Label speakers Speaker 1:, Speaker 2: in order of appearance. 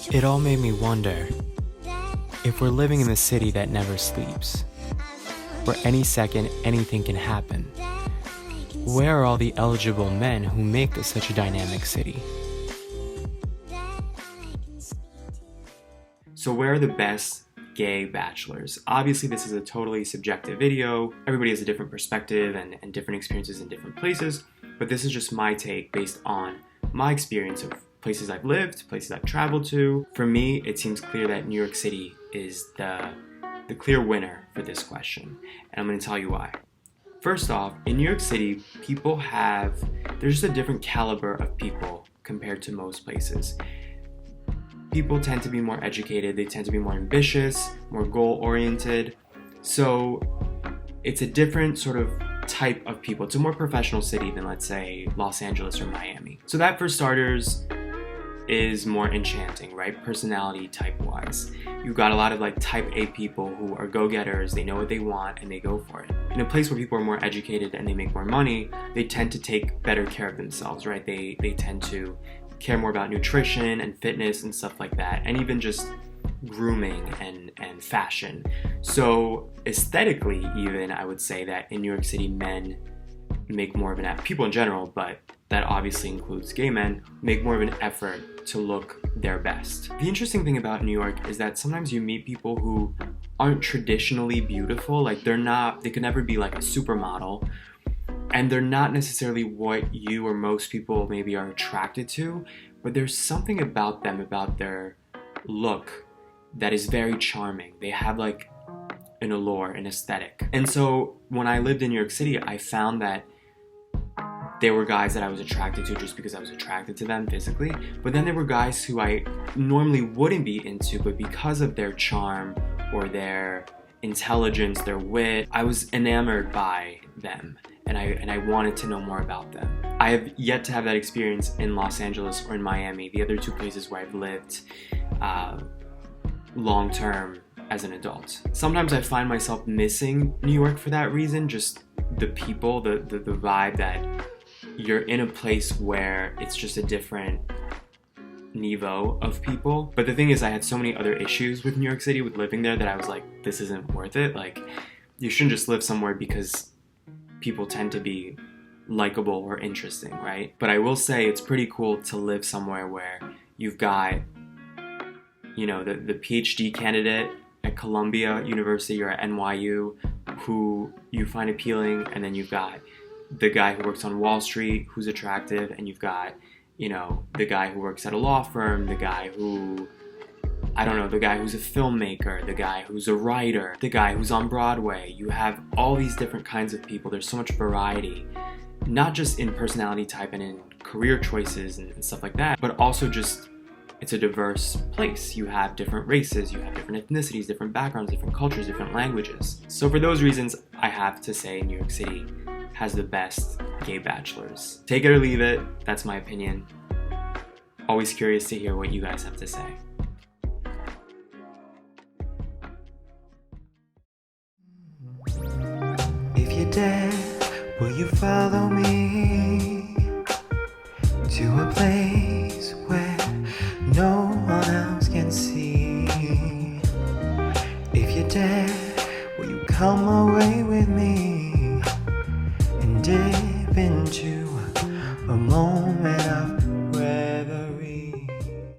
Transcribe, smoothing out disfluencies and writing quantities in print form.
Speaker 1: It all made me wonder, if we're living in the city that never sleeps, where any second anything can happen, where are all the eligible men who make this such a dynamic city? So where are the best gay bachelors? Obviously this is a totally subjective video. Everybody has a different perspective and different experiences in different places, but this is just my take based on my experience of places I've lived, places I've traveled to. For me, it seems clear that New York City is the clear winner for this question, and I'm going to tell you why. First off, in New York City, there's just a different caliber of people compared to most places. People tend to be more educated, they tend to be more ambitious, more goal-oriented, so it's a different sort of type of people. It's a more professional city than, let's say, Los Angeles or Miami. So that, for starters, is more enchanting, right? Personality type-wise. You've got a lot of like type A people who are go-getters, they know what they want, and they go for it. In a place where people are more educated and they make more money, they tend to take better care of themselves, right? They tend to care more about nutrition and fitness and stuff like that, and even just grooming and fashion. So aesthetically, even, I would say that in New York City, men make more of an effort, people in general, but that obviously includes gay men, make more of an effort to look their best. The interesting thing about New York is that sometimes you meet people who aren't traditionally beautiful, like they could never be like a supermodel, and they're not necessarily what you or most people maybe are attracted to, but there's something about them, about their look, that is very charming. They have like an allure, an aesthetic. And so when I lived in New York City, I found that there were guys that I was attracted to just because I was attracted to them physically, but then there were guys who I normally wouldn't be into, but because of their charm or their intelligence, their wit, I was enamored by them, and I wanted to know more about them. I have yet to have that experience in Los Angeles or in Miami, the other two places where I've lived long term as an adult. Sometimes I find myself missing New York for that reason, just the people, the vibe that you're in a place where it's just a different niveau of people. But the thing is, I had so many other issues with New York City, with living there, that I was like, this isn't worth it. Like, you shouldn't just live somewhere because people tend to be likable or interesting, right? But I will say it's pretty cool to live somewhere where you've got, you know, the PhD candidate at Columbia University or at NYU who you find appealing, and then you've got the guy who works on Wall Street who's attractive, and you've got, you know, the guy who works at a law firm, the guy who, I don't know, the guy who's a filmmaker, the guy who's a writer, the guy who's on Broadway. You have all these different kinds of people. There's so much variety, not just in personality type and in career choices and stuff like that, but also just, it's a diverse place. You have different races, you have different ethnicities, different backgrounds, different cultures, different languages. So for those reasons, I have to say New York City has the best gay bachelors. Take it or leave it, that's my opinion. Always curious to hear what you guys have to say.